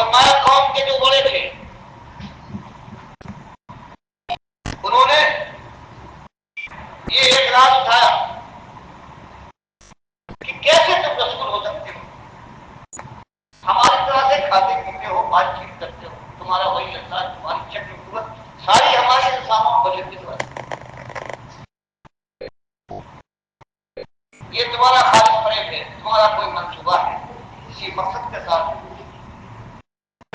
فرمایا قوم کے جو بڑے تھے انہوں نے یہ اعتراض اٹھایا کہ کیسے تم رسول ہو سکتے ہو، ہماری طرح سے کھاتے پیتے ہو، بات چیت کرتے ہو، تمہارا وہی لگتا ہے، تمہاری شکل صورت ساری ہماری انسانوں بچے کی طرح، یہ تمہارا خالص فریب ہے، تمہارا کوئی منصوبہ ہے اسی مقصد کے ساتھ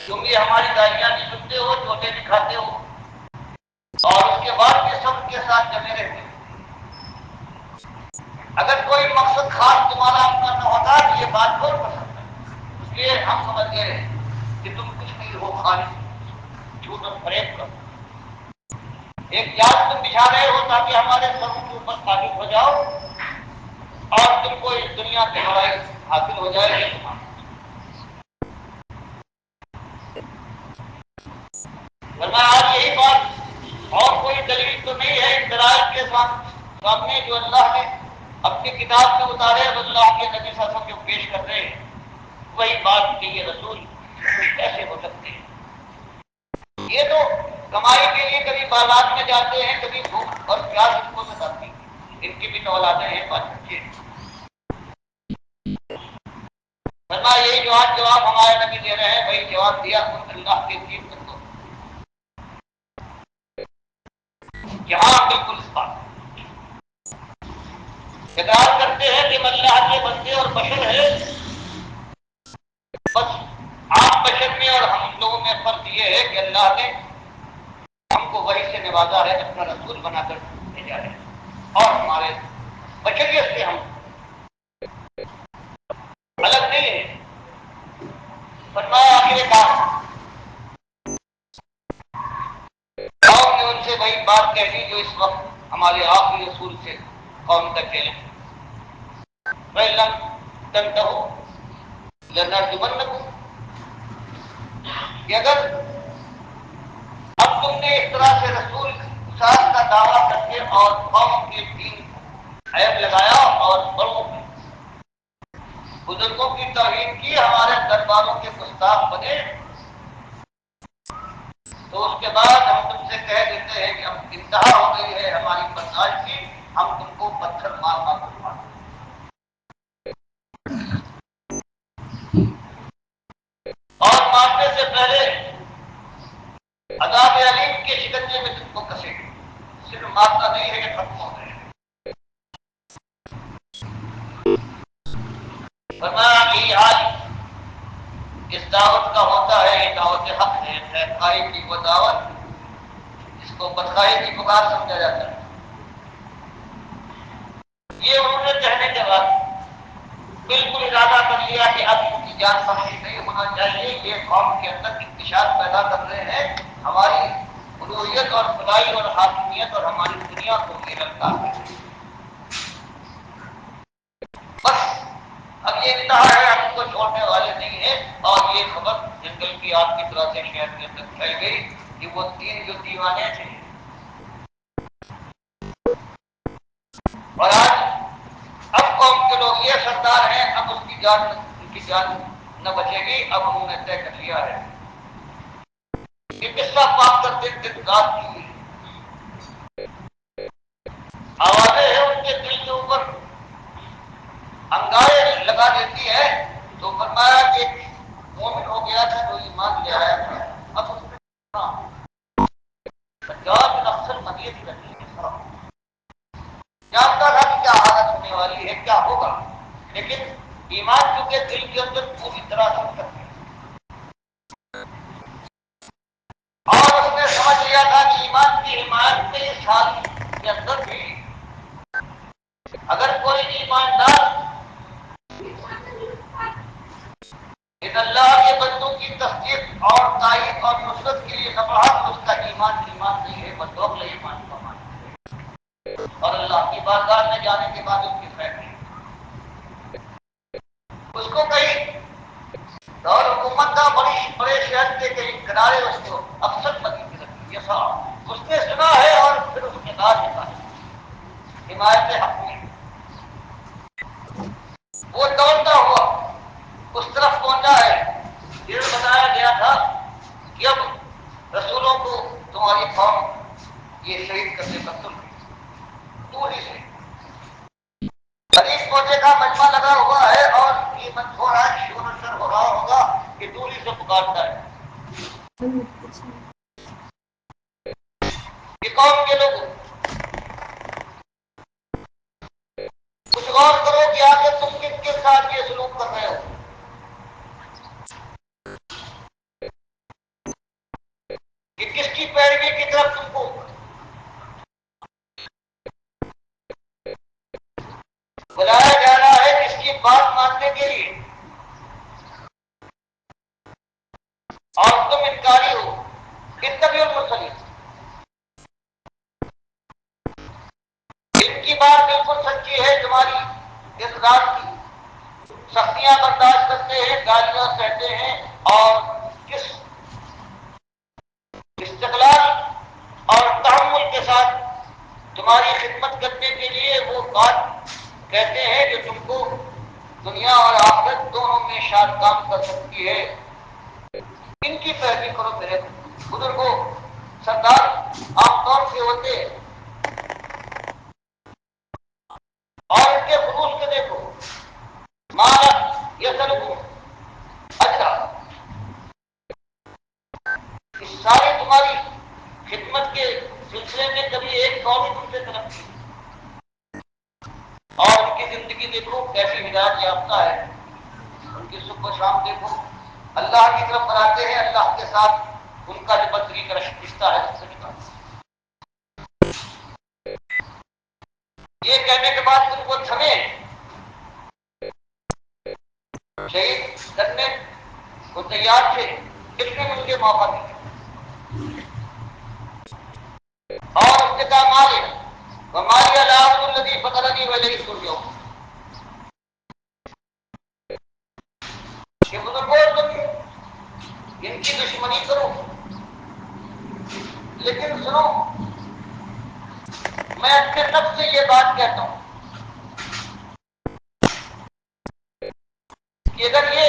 تم یہ ہماری گالیاں بھی سنتے ہو، چوٹے بھی کھاتے ہو اور اس کے بعد بھی سب کے ساتھ جمے رہتے ہو۔ اگر کوئی مقصد خاص تمہارا اپنا نہ ہوتا تو یہ بات بہت پسند ہے، اس لیے ہم سمجھ گئے کہ تم کچھ نہیں ہو، خالص جھوٹ اور فریب کرو، ایک جال تم بچھا رہے ہو تاکہ ہمارے سروں کے اوپر ثابت ہو جاؤ اور تم کو اس دنیا کی بڑائی حاصل ہو جائے گی تمہارا۔ ورنہ آج یہی بات اور کوئی دلیل تو نہیں ہے اس دلائل کے سامنے جو اللہ نے اپنی کتاب میں اتارے اور اللہ کے نبی صلی اللہ علیہ وسلم جو پیش کر رہے ہیں وہی بات کہ یہ رسول کیسے ہو سکتے ہیں۔ یہ تو کمائی کے لیے کبھی بازار میں جاتے ہیں، کبھی بھوک اور پیاس ان کو ستاتی ہے، ان کی بھی تو اولادیں ہیں، بات بچے ہیں۔ ورنہ یہی جواب ہمارے نبی دے رہے ہیں، وہی جواب دیا اللہ کے دین کو یہاں بالکل اس بات اقرار کرتے ہیں کہ اللہ کے بندے اور بشر ہے، بس آپ بشر میں اور ہم لوگوں میں فرق یہ ہے کہ اللہ نے ہم کو وحی سے نوازا ہے، اپنا رسول بنا کر بھیجا ہے اور ہمارے بشریت سے ہم الگ نہیں ہے۔ فرمایا آخر کار قوم نے ان سے وہی بات کہہ دی جو اس وقت ہمارے آخری رسول سے قوم کا چیلنج فَإِن لَمْ تَنْتَهُوا لَنَرْجُمَنَّكُمْ، کہ اگر اب تم نے اس طرح سے رسول ساتھ کا دعویٰ کر کے اور قوم کے دین کو عیب لگایا اور بڑوں بزرگوں کی توہین کی، ہمارے درباروں کے گستاخ بنے، تو اس کے بعد ہم تم سے کہہ دیتے ہیں کہ اب انتہا ہو گئی ہے ہماری برداشت کی، ہم تم کو پتھر مار مار کر مار، اور مارنے سے پہلے عذاب علیم کے شکنجے میں تم کو کسے گے، صرف مارنا نہیں ہے کہ ختم ہو گئے۔ فرمایا کہ آج اس دعوت کا ہوتا ہے، یہ دعوت حق ہے، خیرخواہی کی وہ دعوت جس کو بدخواہی کی پکار سمجھا جاتا ہے۔ یہ انہوں نے کہنے کے بعد بالکل ارادہ کر لیا کہ اب ان کی جان سختی نہیں ہونا چاہیے، یہ قوم کے اندر انتشار پیدا کر رہے ہیں، ہماری الوہیت اور خدائی اور حاکمیت اور ہماری دنیا کو یہ لگتا ہے بس اب یہ انتہا ہے، ہم کو چھوڑنے والے نہیں ہیں۔ اور یہ خبر جنگل کی آگ کی طرح سے شہر کے اندر پھیل گئی کہ وہ تین جو دیوانے تھے اور آج اب قوم کے لوگ یہ سردار ہیں، اب ان کی جان نہ بچے گی، اب انہوں نے طے کر لیا ہے کہ قصہ پاک کر دن رات کی آوازیں ہیں ان کے دل کے اوپر انگارے لگا دیتی ہے، تو فرمایا کہ مومن ہو گیا تھا جو ایمان لے آیا تھا، اب اس میں پنجاب اکثر مدیت کرتی ہے، جانتا تھا کہ کیا حالت ہونے والی ہے، کیا ہوگا، لیکن ایمان چونکہ دل کے اندر پوری طرح سے کرتی ہے اور اس نے سمجھ لیا تھا کہ ایمان کی حمایت میں اس حال کے اندر بھی اگر کوئی ایماندار ان اللہ کے بندوں کی تصدیق اور تائید اور نصرت کے لیے نہ بڑھا تو اس کا ایمان نہیں ہے، بدوغل ایمان کا مان ہے، اور اللہ کی بارگاہ میں جانے کے بعد اس کی خیر نہیں، اس کو کہیں دور حکومت کا بڑے شہر کے کہیں کنارے اس کو افسر بنی کے رکھی، یہ سب اس نے سنا ہے اور پھر اس کے بعد حمایت حق میں وہ دوڑتا ہوا اس طرف پہنچا ہے، یہ بتایا گیا تھا پکارتا ہے. یہ قوم کے لوگ کچھ غور کرو کہ آخر تم کن کے ساتھ یہ سلوک کر رہے ہو. کہ کس کی پیروی کی طرف تم کو بلایا جا رہا ہے, کس کی بات ماننے کے لیے, اور تم انکاری ہو. اتبعوا المرسلین, ان کی بات بالکل سچی ہے. تمہاری اس رات کی سختیاں برداشت کرتے ہیں, گالیاں سہتے ہیں, اور کس استقلال اور تحمل کے ساتھ تمہاری خدمت کرنے کے لیے وہ بات کہتے ہیں جو تم کو دنیا اور آخرت دونوں میں شاد کام کر سکتی ہے. ان کی پیروی کرو. میرے بزرگوں, سردار عام طور سے ہوتے ہیں اور ان کے خلوص کے دیکھو. مالک یہ سلگو اچھا, اس ساری تمہاری خدمت کے سلسلے میں کبھی ایک قوم تم سے طلب کی, اور ان کی زندگی دیکھو کیسی ہدایت یافتہ ہے. ان کی صبح و شام دیکھو اللہ کی طرف بناتے ہیں, اللہ کے ساتھ ان کا جو بدری کا رشتہ ہے اس سے نکال. یہ کہنے کے بعد تم کو تھمے شہید کرنے کو تیار تھے, اس نے مجھے موقع دیا. اور اس نے کہا مالک ومالی العبد الذی فطرنی والیہ ترجعون, کہ بزرگوں تم ان کی دشمنی کرو, لیکن سنو میں اپنے نفس سے یہ بات کہتا ہوں کہ اگر یہ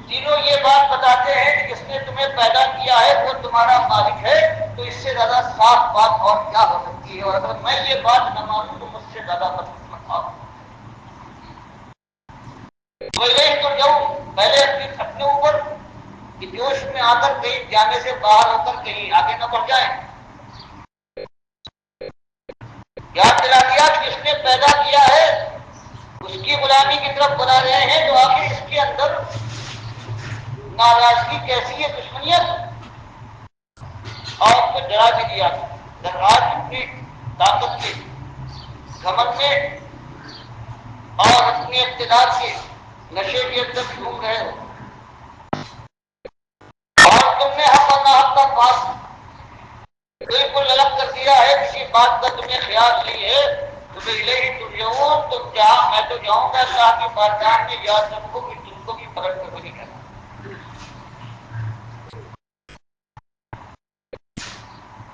تینوں یہ بات بتاتے ہیں کہ جس نے تمہیں پیدا کیا ہے وہ تمہارا مالک ہے, تو اس سے زیادہ صاف بات اور کیا ہو سکتی ہے. اور اگر میں یہ بات نہ مانوں تو مجھ سے زیادہ بدقسمت آپ. تو یہی تو جاؤ پہلے اپنے اوپر کہ جوش میں آ کر کہیں جانے سے باہر ہو کر کہیں آگے نہ بڑھ جائیں. یاد دلا دیا کہ جس نے پیدا کیا ہے اس کی غلامی کی طرف بنا رہے ہیں, تو آخر اس کے اندر ناراضگی کیسی ہے, دشمنیت. اور اس کو ڈرا بھی دیا. آج اپنی طاقت کے گھمنڈ میں اور اپنی اقتدار کے نشے کے اندر گھوم رہے ہو, اور تم نے حق اور ناحق کا پاس بالکل الگ کر دیا ہے, کسی بات کا تمہیں خیال نہیں ہے. تمہیں الیہ ترجعون, تم جہاں میں تو جاؤں گا اللہ کی بارگاہ میں, یاد رکھو کہ تم کو بھی پلٹ کر نہیں کرنا.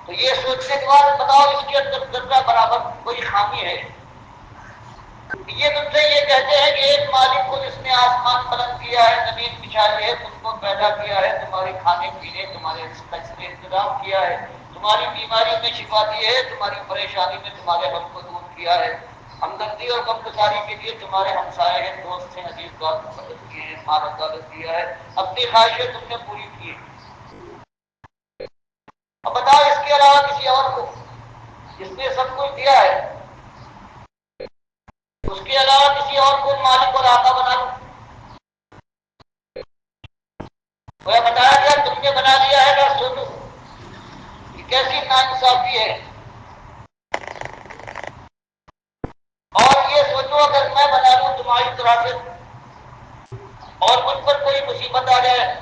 تو یہ سوچنے کے بعد بتاؤ اس کے اندر ذرہ برابر کوئی خامی ہے. یہ تم سے یہ کہتے ہیں کہ ایک مالک کو جس نے آسمان بلند کیا ہے, زمین بچھائی ہے, تم کو پیدا کیا ہے, تمہارے کھانے پینے تمہارے انتظام کیا ہے, تمہاری بیماری میں شفا دی ہے, تمہاری پریشانی میں تمہارے غم کو دور کیا ہے, ہمدردی اور غمگساری کے لیے تمہارے ہمسائے ہیں, دوست ہیں, عزیز دوست مدد کیے ہیں, مال دولت دیا ہے, اپنی خواہشیں تم نے پوری کی. اب بتاؤ اس کے علاوہ کسی اور کو جس نے سب کچھ دیا ہے, اس کے علاوہ کسی اور کو مالک اور آقا بنا لو. وہ بتایا گیا تم نے بنا دیا ہے. اگر سوچو کہ کیسی ناانصافی ہے, اور یہ سوچو اگر میں بنا لوں تمہاری طرح سے اور مجھ پر کوئی مصیبت آ جائے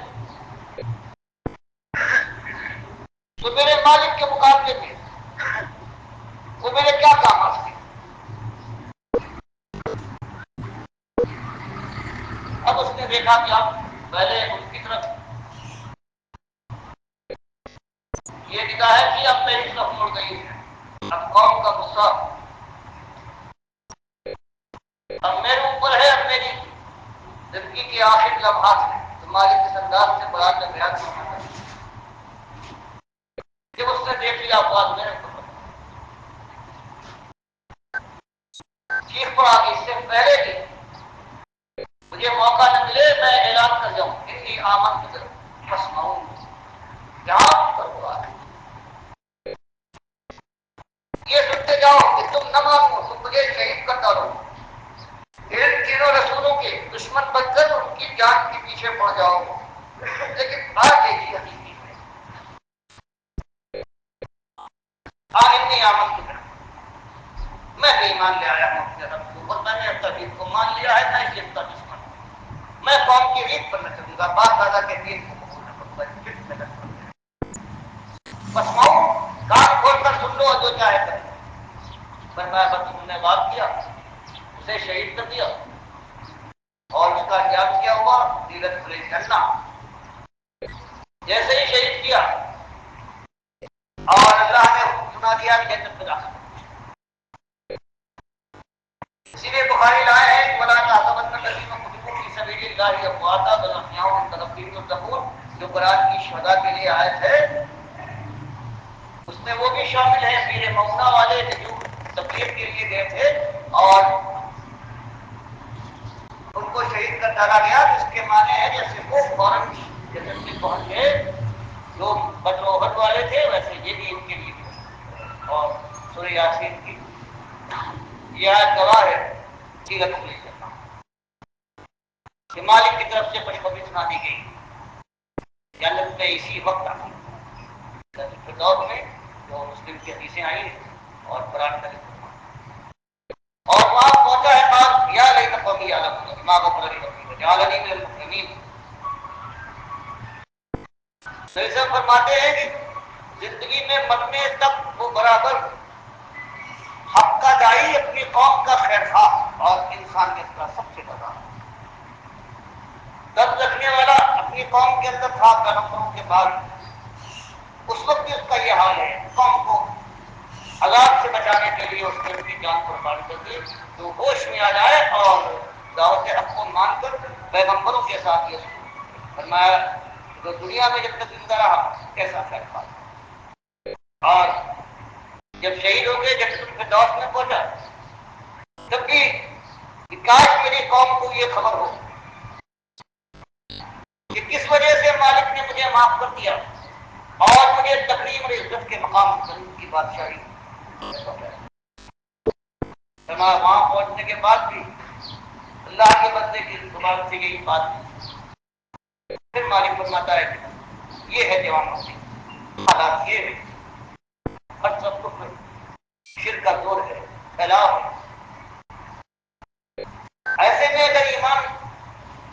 تو میرے مالک کے مقابلے میں وہ میرے کیا کام آ سکے. اب اس نے دیکھا کہ اب پہلے ان کی طرف یہ نگاہ ہے کہ اب میری طرف مڑ گئی ہے. اب قوم کا غصہ اب میرے اوپر ہے, اب میری زندگی کے آخر لمحات ہیں. تمہاری اس انداز سے بڑا جنگیات کرنا ہے. جب اس نے دیکھ لیا بات میرے اوپر چیخ پڑا کہ اس سے پہلے کہ مجھے موقع نہ ملے میں اعلان کر جاؤں انی آمنت جان کے پیچھے پڑ جاؤ، لیکن بات یہی حقیقی ہے۔ نہیں آمن کی میں بھی ایمان لے آیا ہوں اپنے رب کو، اور میں نے توحید کو مان لیا ہے، میں اس کا دشمن ہوں، میں قوم کی ریت پر نہ چلوں گا، باپ دادا کے دین کو قبول نہ کروں گا، بس ماؤں کان کھول کر سن لو اور جو چاہے کر لو۔ پر میں بس تم نے بات کیا، اسے شہید کر دیا، اور اس کا انجام کیا ہوا دیرت بھلے کرنا، جیسے ہی شہید کیا اور اللہ نے حکم سنا دیا کہ جنت میں داخل۔ اسی لیے بخاری لائے ہیں ولا تحسبن الذين قتلوا في سبيل الله امواتا بل احياء عند ربهم يرزقون، جو قرآن کی شہداء کے لیے آیت ہے اس میں وہ بھی شامل ہے، میرے مونا والے جو تبلیغ کے لیے گئے تھے اور ان کو شہید کر ڈالا گیا، جس کے معنی ہے جیسے وہ فوراً جنت میں پہنچ گئے، جو بدر احد والے تھے ویسے یہ بھی ان کے لیے بھی۔ اور سورہ یاسین کی یہ آیت گواہ ہے سیرت کو لے کرنا کہ مالک کی طرف سے خوشخبری سنا دی گئی، جنت میں اسی وقت آ گئی فردوس میں، جو مسلم کی حدیثیں آئی ہیں اور قرآن کا ذکر ہوا۔ اور وہاں پہنچا ہے بات یا لیت قومی یعلمون بما غفر لی ربی وجعلنی من المکرمین۔ سیدنا فرماتے ہیں کہ زندگی میں مرنے تک وہ برابر حق کا داعی، اپنی قوم کا خیر خواہ اور انسانیت کا سب سے بڑا درد رکھنے والا اپنی قوم کے اندر تھا پیغمبروں کے بعد۔ اس وقت بھی اس کا یہ حال ہے، قوم کو عذاب سے بچانے کے لیے اس نے اپنی جان قربان کر دی، تو ہوش میں آ جائے اور دعوت حق کو مان کر پیغمبروں کے ساتھ یہ فرمایا جو دنیا میں جب تک زندہ رہا کیسا خیر خواہ، اور جب شہید ہو گئے جب تک فردوس میں پہنچا تب بھی کاش میری قوم کو یہ خبر ہو کہ کس وجہ سے مالک نے مجھے معاف کر دیا اور مجھے تکریم اور عزت کے مقام کی بادشاہی۔ وہاں پہنچنے کے بعد بھی اللہ کے بندے کی زبان سے یہی بات، پھر مالک فرماتا ہے کہ یہ ہے جوان ہوتی حالات، یہ ہے ہر سب کو شرک کا دور ہے، پھیلاؤ ہے۔ ایسے میں اگر ایمان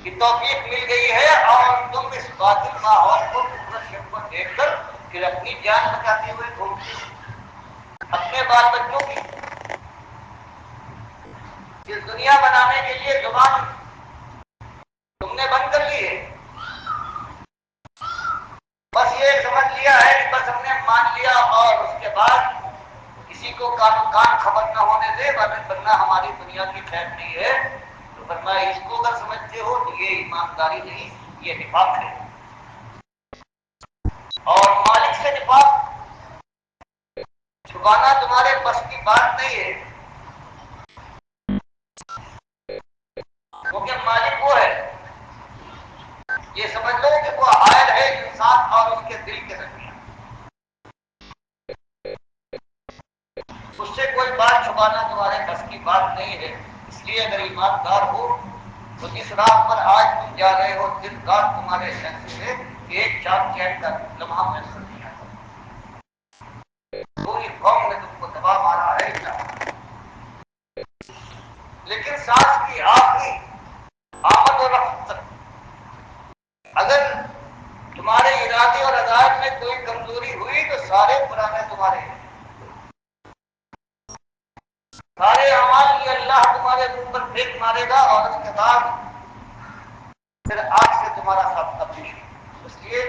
کی توفیق مل گئی ہے اور تم اس باطل ماحول کو شرک کو دیکھ کر پھر اپنی جان بچاتے ہوئے گھومتے اپنے بال بچوں کی اس دنیا بنانے کے لیے زبان تم نے بند کر لی ہے، بس یہ سمجھ لیا ہے کہ بس ہم نے مان لیا اور اس کے بعد کسی کو کان خبر نہ ہونے دے ورنہ ہماری دنیا کی خیر نہیں ہے۔ تو فرمایا اس کو اگر سمجھتے ہو تو یہ ایمانداری نہیں، یہ نفاق ہے، اور مالک سے نفاق چھپانا تمہارے بس کی بات نہیں ہے، کیونکہ مالک وہ ہے، یہ سمجھ لو کہ وہ حائل ہے انسان اور اس کے دل کے درمیان، اس سے کوئی بات چھپانا تمہارے بس کی بات نہیں ہے۔ اس لیے اگر ایماندار ہو تو جس راہ پر آج تم جا رہے ہو دن رات تمہارے شہر سے ایک چاند چین کا لمحہ میں سر نہیں آتا، پوری قوم نے تم کو دبا مارا ہے کیا، لیکن سانس کی آخری آمد و رفت تک اگر تمہارے ارادے اور عزائم میں کوئی کمزوری ہوئی تو سارے پرانے تمہارے ہیں، سارے اعمال یہ اللہ تمہارے منہ پر پھینک مارے گا اور اس کے بعد پھر آج سے تمہارا ساتھ تبدیل۔ اس لیے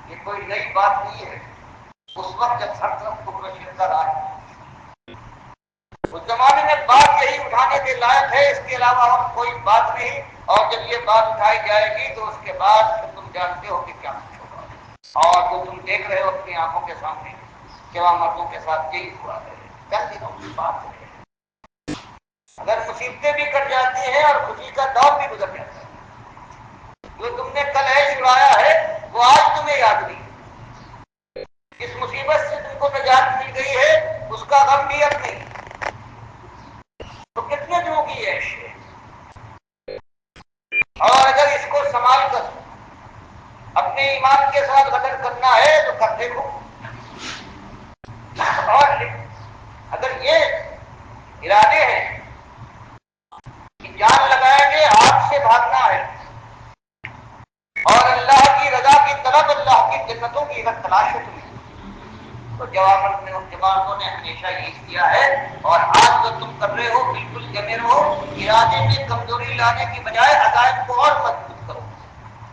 یہ کوئی نئی بات نہیں ہے، اس وقت جب ہر طرف کو شرک کا راج اس زمانے میں بات یہی اٹھانے کے لائق ہے، اس کے علاوہ اور کوئی بات نہیں، اور جب یہ بات اٹھائی جائے گی تو اس کے بعد تم جانتے ہو کہ کیا کچھ ہوگا، اور جو تم دیکھ رہے ہو اپنی آنکھوں کے سامنے جوان مردوں کے ساتھ یہی ہوا ہے، چند دنوں کی بات ہے۔ اگر مصیبتیں بھی کٹ جاتی ہیں اور خوشی کا دور بھی گزر جاتا ہے، جو تم نے کل عیش اڑایا ہے وہ آج تمہیں یاد نہیں، اس مصیبت سے تم کو نجات مل گئی ہے اس کا غم بھی اب نہیں، تو کتنے دنوں کی عیش ہے، اور اگر اس اس کو سنبھال کر اپنے ایمان کے ساتھ غدر کرنا ہے تو کر دیکھو، اور اگر یہ ارادے ہیں کہ جان لگائیں گے ہاتھ سے بھاگنا ہے اور اللہ کی رضا کی طلب، اللہ کی جنتوں کی اگر تلاش ہے تو جوابوں نے ہمیشہ یہی کیا ہے، اور آج جو تم کر رہے ہو بالکل جمے رہو، ارادے میں کمزوری لانے کی بجائے عزائم کو اور مضبوط کرو،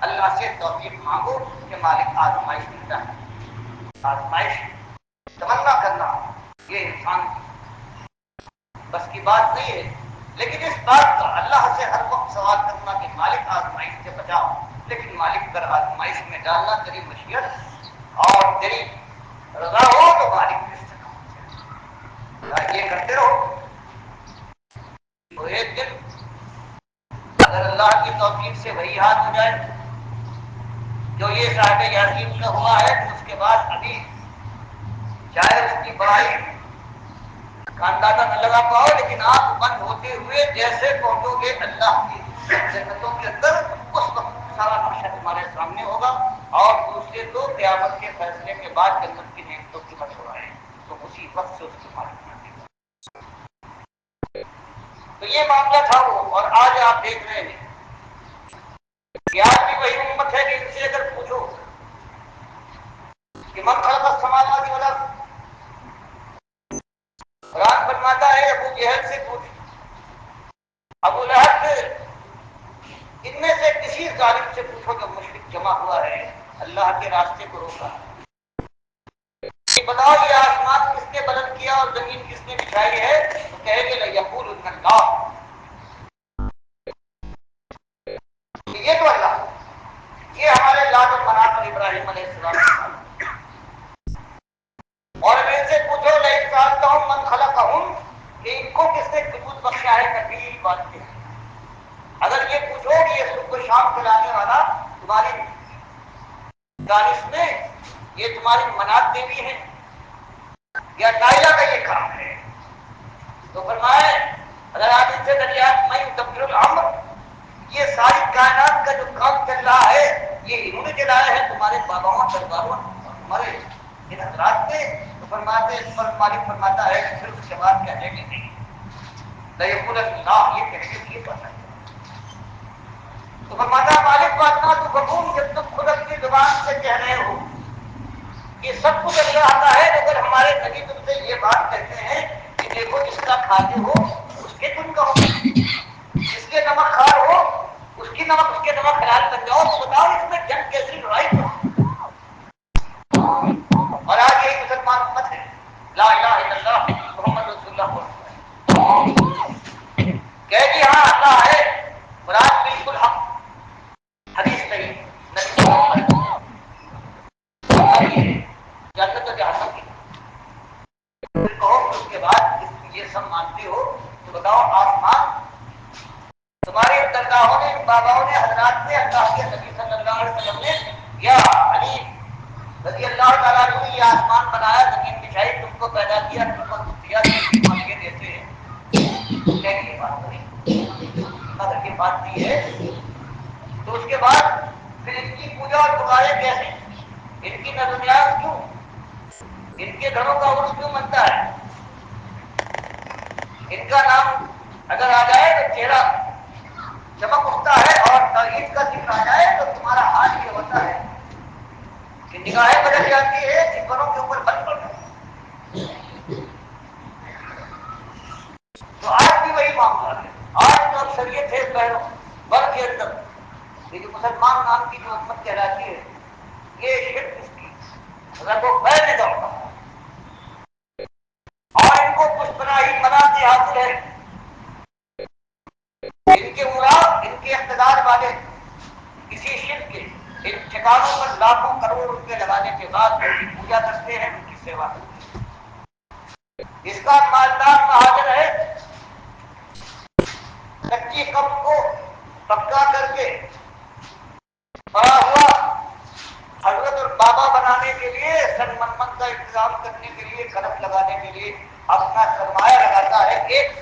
اللہ سے توفیق مانگو کہ مالک آزمائش دیتا ہے، آزمائش تمنا کرنا یہ انسان بس کی بات نہیں ہے، لیکن اس بات کا اللہ سے ہر وقت سوال کرنا کہ مالک آزمائش سے بچاؤ، لیکن مالک اگر آزمائش میں ڈالنا تیری مشیت اور تیری رضا ہو تو مالک اس سے یہ کرتے رہو، تو ایک دن اگر اللہ کی توفیق سے وہی حال ہو جائے جو یہ صاحب یاسین کا ہوا ہے، تو اس کے بعد ابھی چاہے اس کی بڑائی اندازہ نہ لگا پاؤ، لیکن آپ بند ہوتے ہوئے جیسے پہنچو گے اللہ کی جنتوں کے اندر، اس وقت سارا نقشہ تمہارے سامنے ہوگا، اور دوسرے تو قیامت کے فیصلے کے بعد جنت کی نعمتوں کی مشورہ ہے، تو اسی وقت سے اس کی مالک تو یہ معاملہ تھا وہ، اور آج آپ دیکھ رہے ہیں کہ آج بھی وہی امت ہے کہ ان سے اگر پوچھو کہ من خلق السماوات والارض، قرآن فرماتا ہے ابو جہل سے پوچھ، ابو لہب سے، ان میں سے کسی ظالم سے پوچھو جو مشرک جمع ہوا ہے اللہ کے راستے کو روکا، کہ بتاؤ یہ آسمان کس نے بلند کیا اور زمین کس نے بچھائی ہے، تو کہے گے لیقولن اللہ، یہ تو اللہ، یہ ہمارے لات و منات اور ابراہیم علیہ السلام، اور میں سے پوچھو لئن سألتہم من خلقہم، کہ ان کو کس نے وجود بخشا ہے، کبھی بات نہیں، اگر یہ پوچھو کہ یہ صبح و شام کھلانے والا تمہاری دانش میں یہ تمہاری منات دیوی ہے یا نائلہ کا یہ کام ہے، تو فرمائے اگر آپ ان سے دریافت میں تبدیل الامر، یہ ساری کائنات کا جو کام چل رہا ہے یہ انہوں نے چلایا ہے تمہارے باباؤں درباروں اور تمہارے ان حضرات نے، تو فرماتے اس پر مالک فرماتا ہے کہ پھر اس کے بعد کہنے گے نہیں، لیقولن اللہ، یہ کہنے کے لیے پڑھنا ہے، تو فرماتا مالک باتنا تو بکون، جب تم خود اپنی زبان سے کہہ رہے ہو یہ سب کچھ اللہ آتا ہے، اگر ہمارے نبی تم سے یہ بات کہتے ہیں کہ دیکھو جس کا کھاتے ہو اس کے تم کہو، جس کے نمک کھار ہو اس کی نمک اس کے نمک حلال بن جاؤ، تو بتاؤ اس میں جنگ کیسی لڑائی کیوں؟ اور آج یہی مسلمان امت ہے، لا الہ الا اللہ محمد رسول اللہ، کہ جی ہاں اللہ ہے، مراد بالکل حق، حدیث نہیں، نبی جنت و جہنم کی، پھر کہو کہ اس کے بعد یہ سب مانتے ہو تو بتاؤ آسمان تمہارے درگاہوں نے، باباؤں نے، حضرات نے، اللہ کے نبی صلی اللہ علیہ وسلم نے یا علی رضی اللہ تعالیٰ عنہ نے یہ آسمان بنایا، زمین بچھائی، تم کو پیدا کیا، تم کو دیا، تم کی مانگے دیتے ہیں، کیا یہ بات نہیں، اگر یہ بات نہیں ہے تو اس کے بعد پھر ان کی پوجا اور پکارے کیسے، ان کی نظر نیاز کیوں، ان کے گھروں کا عرس کیوں منتا ہے، ان کا نام اگر آ جائے تو چہرہ چمک اٹھتا ہے، اور توحید کا ذکر آ جائے تو تمہارا حال یہ ہوتا ہے کہ نگاہیں بدل جاتی ہے، چکروں کے اوپر بند پڑ جاتی ہے، تو آج بھی وہی معاملہ ہے، آج جو اکثریت ہے بر کے اندر، یہ جو مسلمان نام کی جو امت کہلاتی ہے، یہ شرک اس کی رب و پیر میں دوڑتا ہے، اور ان کو کچھ پناہی مناتے حاصل ہے، ان کے مراد، ان کے اقتدار والے کسی شرک کے ان ٹھکانوں پر لاکھوں کروڑ روپے لگانے کے بعد ان کی پوجا کرتے ہیں، ان کی سیوا کرتے ہیں، اس کا مالدار مہاجر ہے، کچی کم کو پکا کر کے بڑا ہوا حضرت اور بابا بنانے کے لیے، سن من کا انتظام کرنے کے لیے، قدم لگانے کے لیے اپنا سرمایہ لگاتا ہے، ایک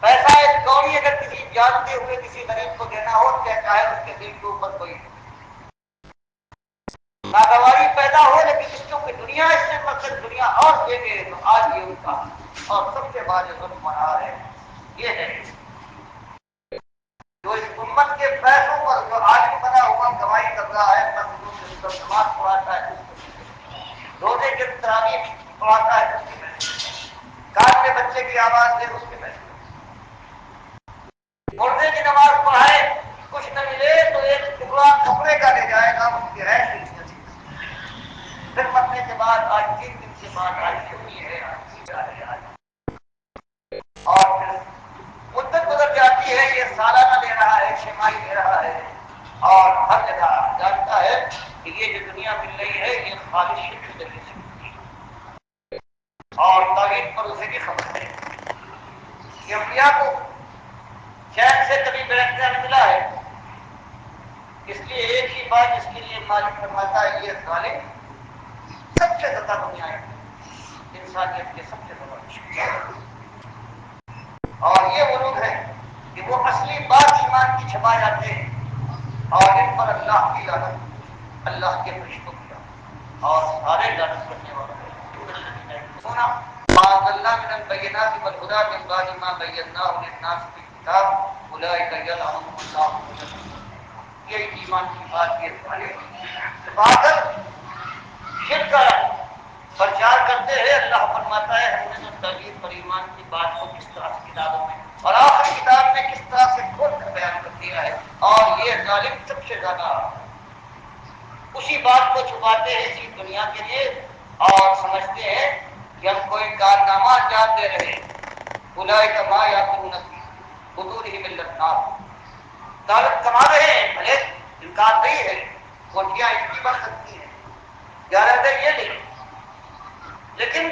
پیسہ ایک کوڑی اگر کسی جانتے ہوئے کسی غریب کو دینا ہو چاہے اس کے دل کے اوپر کوئی ناگواری پیدا ہو، لیکن اس کی دنیا اس سے مقصد دنیا اور دے گے تو آج یہ ان کا اور سب سے بڑا جو ظلم ہو رہا ہے یہ ہے جو اس امت کے پیسوں پر جو آج بنا ہوا کمائی کر رہا ہے مزدور نماز پڑھاتا ہے روزے کے تراویح پڑھاتا ہے اس کے پیسے، کان میں بچے کی آواز دے اس کے پیسے، مردے کی نماز پڑھائے کچھ نہ ملے تو ایک ٹکڑا کپڑے کا لے جائے گا اس کی رہائش نہیں، پھر مرنے کے بعد آج 3 دن کے بعد آج کیوں ہے اور پھر مدت گزر جاتی ہے، یہ سالانہ دے رہا ہے، چھماہی دے رہا ہے، اور ہر جگہ جانتا ہے کہ یہ جو دنیا مل رہی ہے یہ خالص شرک کے ذریعے سے ملتی ہے، اور توحید پر اسے بھی خبر ہے کہ انبیاء کو چین سے کبھی بیٹھنے نہ ملا ہے، اس لیے ایک ہی بات اس کے لیے مالک فرماتا ہے یہ ظالم سب سے زیادہ دنیا ہے انسانیت کے سب سے بڑا دشمن، اور یہ وہ لوگ ہیں کہ وہ اصلی بات ایمان کی چھپا جاتے ہیں اور ان پر اللہ کی لعنت، اللہ کے فرشتوں کی لعنت اور سارے لعنت کرنے والے سونا اللہ من البینات والہدی من بعد ما بیناه للناس في الكتاب اولئک یلعنهم اللہ، یہ ایمان کی بات یہ بات شرک کا پرچار کرتے ہیں۔ اللہ فرماتا ہے ہم نے جو توحید پر ایمان کی بات کو کس طرح سے کتابوں میں اور آخری کتاب میں کس طرح سے کھول کر بیان کر دیا ہے، اور یہ ظالم سب سے زیادہ اسی بات کو چھپاتے ہیں اسی دنیا کے لیے اور سمجھتے ہیں کہ ہم کوئی کارنامہ انجام دے رہے ہیں، اولئک ما یاکلون فی بطونہم الا النار، دولت کما رہے ہیں بھلے انکار نہیں ہے، کوٹیاں اتنی بڑھ سکتی ہیں، زیادہ تر یہ نہیں، لیکن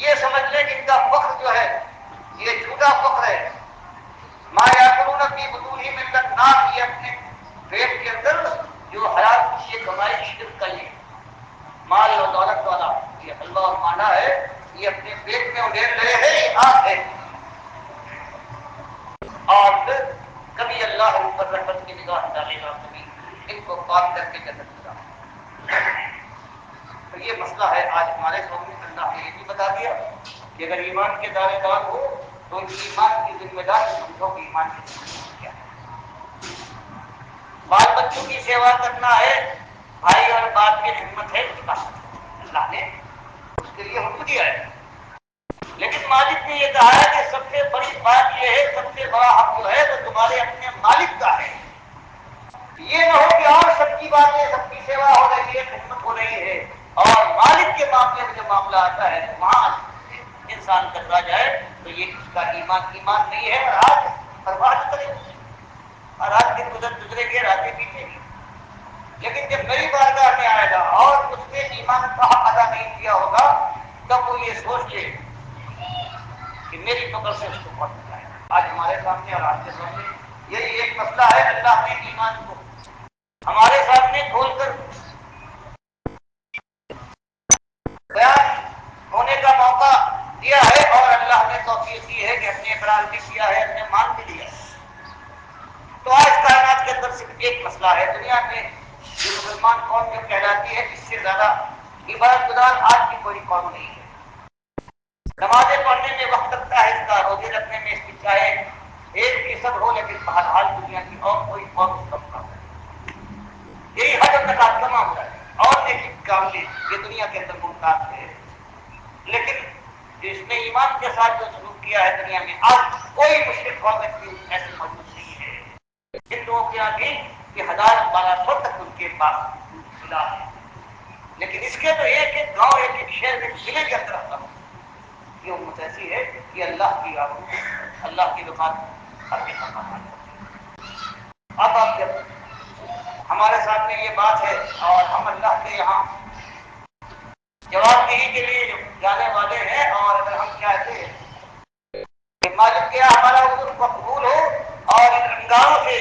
یہ سمجھ لیں کہ ان کا فخر جو ہے یہ جھوٹا فخر ہے، ما یاکلون فی بطونہم الا النار، یہ اپنے پیٹ کے اندر جو حلال کی یہ کمائی شرک کا یہ مال اور دولت والا یہ حلوہ اور مانا ہے، یہ اپنے پیٹ میں اڈھیل رہے ہیں، یہ آگ ہے، اور پھر کبھی اللہ ان پر رحمت کی نگاہ ڈالے گا، کبھی ان کو پاک کر کے جنت میں، تو یہ مسئلہ ہے آج ہمارے سامنے۔ اللہ نے یہ بھی بتا دیا کہ اگر ایمان کے دعوے دار ہو تو ایمان کی ذمہ داری سمجھو کہ ایمان کی ذمہ داری کیا ہے، بال بچوں کی سیوا کرنا ہے، بھائی اور باپ کی خدمت ہے، اس کا اللہ نے اس کے لیے حکم دیا ہے، لیکن مالک نے یہ کہا ہے کہ سب سے بڑی بات یہ ہے، سب سے بڑا حق جو ہے وہ تمہارے اپنے مالک کا ہے، یہ نہ ہو کہ اور سب کی باتیں سب کی سیوا ہو رہی ہے، خدمت ہو رہی ہے، اور مالک کے معاملے میں جو معاملہ آتا ہے وہاں انسان کرتا جائے تو یہ اس کا ایمان نہیں ہے، اور آج برباد کرے، اور رات دن گزرے گی، راتیں بیتے گی، لیکن جب میری بارگاہ میں آئے گا اور اس نے ایمان کا حق ادا نہیں کیا ہوگا تب وہ یہ سوچ لے کہ میری پکڑ سے اس کو بہت مزہ ہے۔ آج ہمارے سامنے اور آپ کے سامنے یہی ایک مسئلہ ہے، اللہ نے ایمان کو ہمارے سامنے کھول کر بیان ہونے کا موقع دیا ہے، اور اللہ نے توفیق دی ہے کہ اپنے اقرار بھی کیا ہے، اپنے مان بھی دیا ہے، تو آج کائنات کے اندر صرف ایک مسئلہ ہے، دنیا میں جو مسلمان قوم جو کہلاتی ہے اس سے زیادہ عبادت گزار آج کی کوئی قوم نہیں ہے، نمازیں پڑھنے میں وقت لگتا ہے اس کا، روزے رکھنے میں اس کی چاہے 1% ہو، لیکن بہرحال دنیا کی اور کوئی قوم اس کا مقابلہ نہیں، یہی حد تک کا معاملہ ہے، اور نیکی کام نے یہ دنیا کے اندر ممتاز ہے، لیکن جس نے ایمان کے ساتھ جو سلوک کیا ہے دنیا میں آج کوئی مشرک قوم ایسی موجود نہیں ہے، ان لوگوں کے آگے یہ 1000-1200 تک ان کے پاس ملا ہے، لیکن اس کے تو ایک ایک گاؤں ایک ایک شہر ایک ضلع کے اندر آتا ہوں، یہ امت ایسی ہے کہ اللہ کی اللہ کی دکان ہر کے سامان۔ اب آپ جب ہمارے سامنے یہ بات ہے اور ہم اللہ کے یہاں جواب دہی کے لیے جانے والے ہیں، اور اگر ہم چاہتے ہیں کہ مالک کیا ہمارا حضور مقبول ہو اور ان انگاروں سے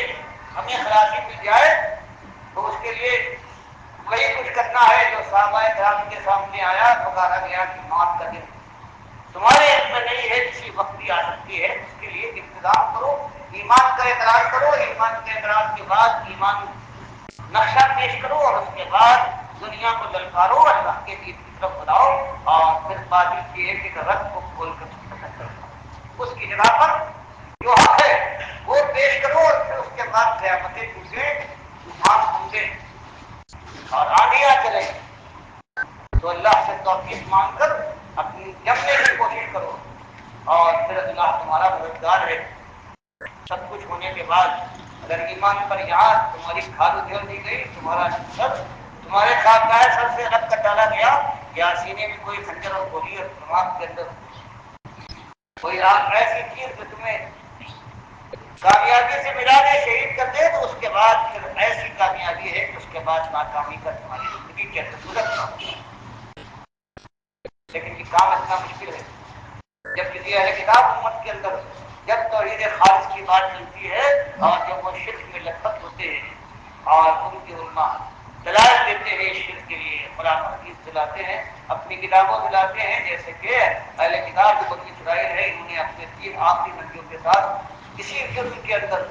ہمیں خلاصی مل جائے تو اس کے لیے وہی کچھ کرنا ہے جو صحابہ کرام کے سامنے آیا، پکارا گیا کہ موت کا دن تمہارے علم میں نہیں ہے، کسی وقت بھی آ سکتی ہے، اس کے لیے انتظام کرو، ایمان کا اقرار کرو، ایمان کے اقرار کے بعد ایمان نقشہ پیش کرو اور اس کے بعد دنیا کو للکارو، اللہ کے دین کی طرف بلاؤ اور پھر باقی کی ایک ایک رت کو کھول کر کرو، اس کی جگہ پر جو حق ہے وہ پیش کرو اور پھر اس کے بعد قیامتیں ٹوٹیں، طوفان ہوں اور آندیاں چلیں تو اللہ سے توفیق مانگ کر اپنی جمنے کی کوشش کرو اور پھر اللہ تمہارا مددگار ہے۔ سب کچھ ہونے کے بعد اگر ایمان پر یہاں تمہاری کھال ادھیڑ دی گئی، تمہارا سر تمہارے ساتھ سر سے الگ کر ڈالا گیا، یا سینے میں کوئی خنجر اور گولی اور دماغ کے اندر کوئی آگ ایسی چیز جو تمہیں کامیابی سے ملا دے، شہید کر دے، تو اس کے بعد پھر ایسی کامیابی ہے کہ اس کے بعد ناکامی کا تمہاری زندگی کے اندر گزرتا ہوگا۔ لیکن یہ کام اتنا مشکل ہے جب کسی اہل کتاب امت کے اندر جب توحید خالص کی بات چلتی ہے اور جب وہ شرک میں لت پت ہوتے ہیں اور ان کی علماء دلائل دیتے ہیں شرک کے لیے، قرآن و حدیث دلاتے ہیں، اپنی کتابوں دلاتے ہیں، جیسے کہ اہل کتاب جو بنی اسرائیل ہے انہوں نے اپنے 3 آخری نبیوں کے ساتھ اسی جرم کے اندر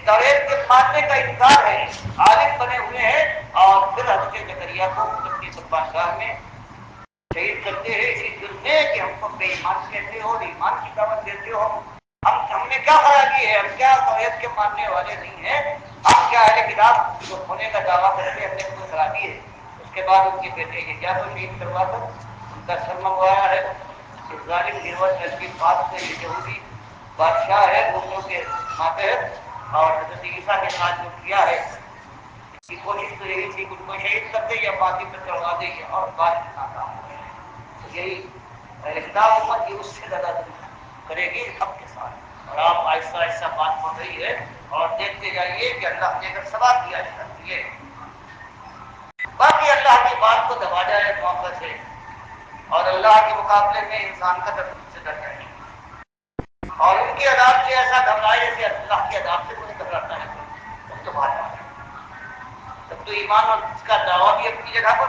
توحید کے ماننے کا انکار ہے، عالم بنے ہوئے ہیں اور پھر حضرت زکریا کو اپنی قربانگاہ میں شہید کرتے ہیں اسی جرم میں کہ ہم کو بے ایمان کہتے ہو، ایمان کی دعوت دیتے ہو، ہم نے کیا خرا کی ہے، ہم کیا توحید کے ماننے والے نہیں ہیں، ہم کیا اہل کتاب جو ہونے کا دعویٰ کرتے ہیں ہم نے کوئی خرابی ہے۔ اس کے بعد ان کے بیٹے یہ کیا تو شہید کروا کر ان کا سر منگوایا ہے، اس ظالم گروہ کی بات سے یہ یہودی بادشاہ ہے گھوموں کے ماتحت، اور حضرت عیسیٰ کے ساتھ جو کیا ہے اس کی کوشش تو یہی تھی کہ ان کو شہید کر دے یا باقی پہ کروا دے اور بات ناکام ہو جائے۔ یہی اختلاف امت کی اس سے زیادہ کرے گی حق کے ساتھ، اور آپ آہستہ آہستہ بات پڑھ رہی ہے اور دیکھتے جائیے کہ اللہ نے اگر سوال کیا ہے باقی اللہ کی بات کو دبا جائے موقع سے اور اللہ کے مقابلے میں انسان کا درد سے ڈر جائے اور ان کے عذاب سے ایسا گھبرائے جیسے اللہ کے عذاب سے کوئی گھبراتا ہے، تب تو بات آ تب تو ایمان اور اس کا دعویٰ بھی اپنی جگہ پر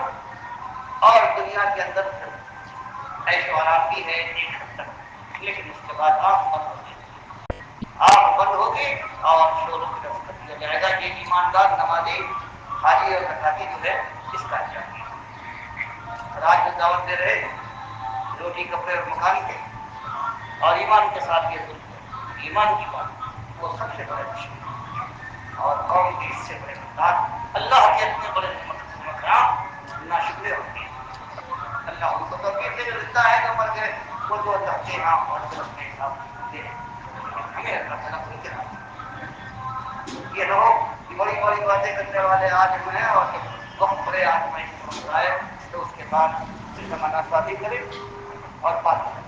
اور دنیا کے اندر ایسے و آرام بھی ہے ایک حد تک، لیکن اس کے بعد آنکھ بند ہوگی، آنکھ بند ہوگی اور شوروں کی طرف کر دیا جائے گا یہ ایماندار نمازی حاجی اور زکاتی جو ہے اس کا چاہیے۔ راج جو دعوت دے رہے روٹی کپڑے اور مکان کے اور ایمان کے ساتھ یہ ظلم ایمان کی بات وہ سب سے بڑے مشکل اور قوم کی اس سے بڑے مقدار اللہ کے اتنے بڑے مقام نہ شکرے ہوتے ہیں۔ اللہ ان کو تو کہتے جو زندہ ہے جو مر گئے وہ تو اللہ کے ہاں اور اپنے حساب دے ہمیں اللہ تعالیٰ کو کہنا یہ لوگ بڑی بڑی باتیں کرنے والے آج ہوئے ہیں اور جب وقت پڑے آج میں سمجھ آئے تو اس کے بعد پھر زمانہ شادی کرے اور بات کرے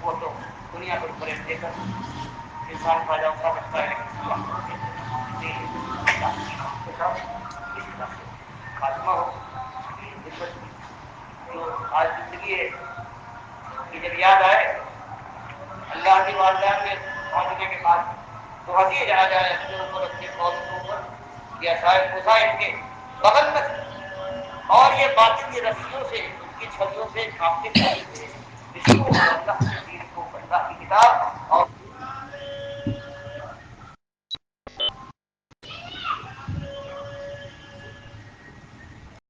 وہ تو دنیا کو بڑے دے کر انسان فائدہ اٹھا سکتا ہے لیکن اللہ کو اس طرح سے خاتمہ ہو جو آج زندگی ہے کہ جب یاد آئے اللہ کی والدین میں پہنچنے کے بعد تو ہنسی جا جائے اپنے اوپر اپنے قوم کے اوپر یا شاید مسائل کے بغل میں اور یہ باطل کی رسیوں سے ان کی چھویوں سے کانپتے تھے جس کو اللہ